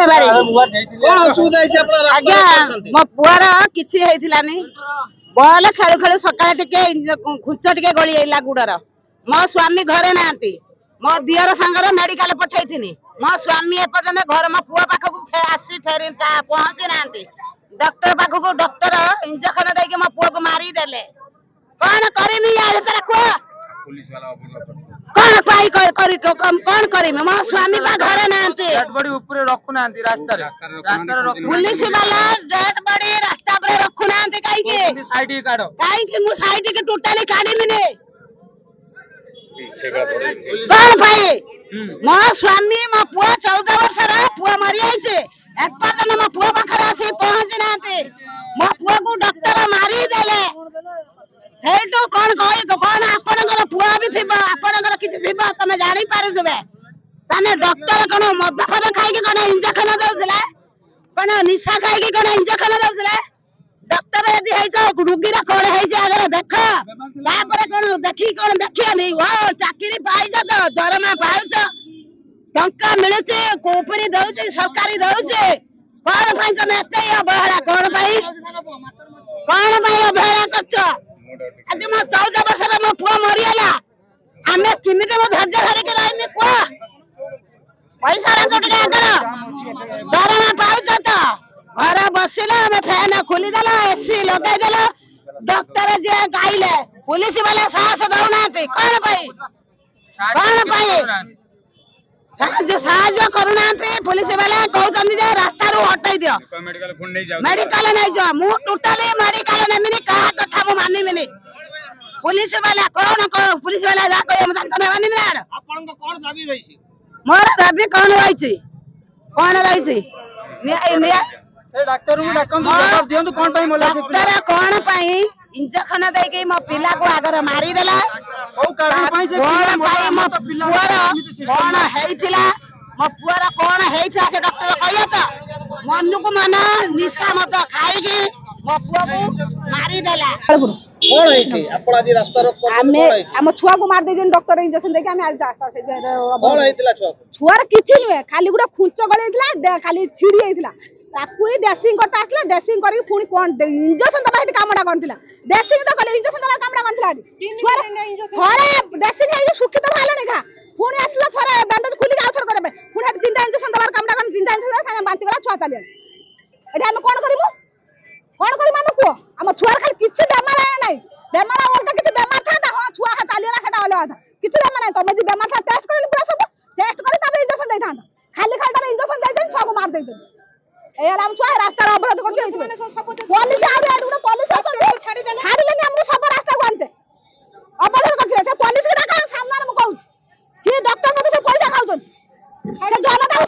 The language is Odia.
ଦେବାରେ କଣ ଅସୁବିଧା ହେଇଛି ଆପଣ ଆଜ୍ଞା ମୋ ପୁଅର କିଛି ହେଇଥିଲାନି ବଲ ଖେଳୁ ଖେଳୁ ସକାଳେ ଟିକେ ଘୁଞ୍ଚ ଟିକେ ଗଳି ଯାଇଲା ଗୁଡର ମୋ ସ୍ୱାମୀ ଘରେ ନାହାନ୍ତି ମୋ ଦିଅର ସାଙ୍ଗର ମେଡିକାଲ ପଠେଇଥିନି ମୋ ସ୍ୱାମୀ ଏପର୍ଯ୍ୟନ୍ତ ଘର ମୋ ପୁଅ ପାଖକୁ ଆସି ଫେରି ପହଞ୍ଚି ନାହାନ୍ତି ଡକ୍ଟର ପାଖକୁ ଡକ୍ଟର ଇଞ୍ଜେକ୍ସନ ଦେଇକି ମୋ ପୁଅକୁ ମାରିଦେଲେ କଣ କରିମି ୟା ଭିତରେ କୁହ କଣ ପାଇ କଣ କରିମି ମୋ ସ୍ୱାମୀ ବା ଘରେ ନାହାନ୍ତି ପୁଲିସ ବାଲା ଡେଡ୍ ବଡି ରାସ୍ତା ଉପରେ ରଖୁନାହାନ୍ତି କାହିଁକି ମୁଁ ସାଇଡ୍ ଟୋଟାଲି କାଢିମିନି କଣ ପାଇଁ ମୋ ସ୍ୱାମୀ ମୋ ପୁଅ 14 ବର୍ଷର ପୁଅ ମରିଯାଇଛି ଏପର୍ଯ୍ୟନ୍ତ ମୋ ପୁଅ ପାଖରେ ଆସି ପହଞ୍ଚି ନାହାନ୍ତି ମୋ ପୁଅକୁ ଡକ୍ଟର ମାରିଦେଲେ ସେଇଠୁ କଣ କହିବ କଣ ଆପଣଙ୍କର ପୁଅ ବି ଥିବ ଆପଣଙ୍କର କିଛି ଥିବ ତମେ ଜାଣିପାରୁଥିବେ ତାହେଲେ ଡକ୍ଟର କଣ ମଦ ଫଦ ଖାଇକି କଣ ଇଞ୍ଜେକ୍ସନ ଦଉଥିଲେ କଣ ନିଶା ଖାଇକି କଣ ଇଞ୍ଜେକ୍ସନ ଦଉଥିଲେ ଡକ୍ଟର ଯଦି ହେଇଛ ରୋଗୀର କଣ ହେଇଛି ଆଗରେ ଦେଖ ତାପରେ କଣ ଦେଖିକି କଣ ଦେଖିବନି ଚାକିରି ପାଇଛ ତ ଦରମା ପାଉଛ ଟଙ୍କା ମିଳୁଛି କୋଉପରି ଦଉଛି ସରକାରୀ ଦଉଛି କଣ ପାଇଁ ତମେ ଏତେ ଅବହେଳା କଣ ପାଇଁ ଅବହେଳା କରୁଛ ଆଜି ମୋ 14 ବର୍ଷର ମୋ ପୁଅ ମରିଗଲା ଆମେ କେମିତି ମୋ ଧୈର୍ଯ୍ୟ ଧରିକି ରହିନି କୁହ ପଇସା ଟିକେ ଆଗର ଦରମା ପାଉଛ ତ ଘର ବସିଲା ଆମେ ଫ୍ୟାନ ଖୋଲିଦେଲ ଏସି ଲଗେଇଦେଲ ଡକ୍ଟର ଯିଏ ଗାଇଲେ ପୁଲିସ ବାଲା ସାହସ ଦଉନାହାନ୍ତି କଣ ପାଇଁ ସାହାଯ୍ୟ କରୁନାହାନ୍ତି ପୁଲିସ ବାଲା କହୁଛନ୍ତି ଯେ ରାସ୍ତାରୁ ହଟେଇ ଦିଅ ମେଡିକାଲ ନେଇଯିବ ମୁଁ ଟୋଟାଲି ମେଡିକାଲ ନେମିନି କାହା କଥା ମୁଁ ମାନିବିନି ପୁଲିସ ବାଲା କଣ ପୁଲିସ ବାଲା ଯାହା କହିବେ ମୁଁ ତାଙ୍କ ମାନିବି ନା ଆପଣଙ୍କ କଣ ଦାବି ରହିଛି ମୋର ଦାବି କଣ ରହିଛି ଡକ୍ଟର କଣ ପାଇଁ ଇଞ୍ଜେକ୍ସନ ଦେଇକି ମୋ ପିଲାକୁ ଆଗର ମାରିଦେଲା କଣ ପାଇଁ ମୋ ପୁଅର କଣ ହେଇଥିଲା ମୋ ପୁଅର କଣ ହେଇଥିଲା ସେ ଡକ୍ଟର କହିବ ତ ମନକୁ ମନ ନିଶା ମଦ ଖାଇକି ମୋ ପୁଅକୁ ମାରିଦେଲା କଣ ହେଇଛି ଆପଣ ଆଜି ରାସ୍ତା ରୋକ ଆମେ ଆମ ଛୁଆକୁ ମାରି ଦେଇଛନ୍ତି ଡକ୍ଟର ଇଞ୍ଜେକ୍ସନ ଦେଇକି ଆମେ ଆଜି ରାସ୍ତା କଣ ହେଇଥିଲା ଛୁଆର କିଛି ନୁହେଁ ଖାଲି ଗୋଟେ ଖୁଞ୍ଚ ଗଳେଇଥିଲା ଖାଲି ଛିଡି ଯାଇଥିଲା ତାକୁ ହିଁ ଡ୍ରେସିଂ କରତା ଆସିଲା ଡ୍ରେସିଂ କରିକି ପୁଣି କଣ ଇଞ୍ଜେକ୍ସନ ଦବା ସେଠି କାମଟା କରିଥିଲା ଡ୍ରେସିଂ ତ କଲେ ଇଞ୍ଜେକ୍ସନ ଦବା କାମଟା କରିଥିଲା ଥରେ ଡ୍ରେସିଂ ହେଇକି ଶୁଖିତ ବାହାରିଲାନି ଖା ପୁଣି ଆସିଲା ଥରେ ବ୍ୟାଣ୍ଡେଜ ଖୋଲିକି ଆଉ ଥରେ କରିବା ପୁଣି ସେଠି 3ଟା ଇଞ୍ଜେକ୍ସନ ଦବାର କାମଟା କରି 3ଟା ଇଞ୍ଜେକ୍ସନ ସାଙ୍ଗେ ବାନ୍ତି ଗଲା ଛୁଆ ଚାଲିଗଲା ଏଠି ଆମେ କଣ କରିବୁ ଆମ କୁହ ଆମ ଛୁଆର ଖାଲି କିଛି ବେମାର ନାହିଁ ବେମାର ଅଲଗା କିଛି ବେମାର ଥାନ୍ତା ହଁ ଛୁଆ ଚାଲିଗଲା ସେଟା ଅଲଗା କଥା କିଛି ବେମାର ନାହିଁ ତମେ ଯଦି ବେମାର ଥା ଟେଷ୍ଟ କରିଲି ପୁରା ସବୁ ଟେଷ୍ଟ କରି ତାପରେ ଇଞ୍ଜେକ୍ସନ ଦେଇଥାନ୍ତା ଖାଲି ତାର ଇଞ୍ଜେକ୍ସନ ଦେଇଛନ୍ତି ଛୁଆକୁ ମାରି ଦେଇଛନ୍ତି ଏଇଆ ଆମ ଛୁଆ ରାସ୍ତାରେ ଅବରୋଧ କରୁଛି ପୋଲିସ ଆହୁରି ଏଠି ଗୋଟେ ପୋଲିସ ଅଛନ୍ତି ଛାଡ଼ିଲେନି ଆମକୁ ସବୁ ରାସ୍ତାକୁ ଆଣିତେ ଅବରୋଧ କରିଥିଲେ ସେ ପୋଲିସ କି ଡାକ ସାମ୍ନାରେ ମୁଁ କହୁଛି କିଏ ଡକ୍ଟର ମତେ ସେ ପଇସା ଖାଉଛନ୍ତି ସେ ଜନତାକୁ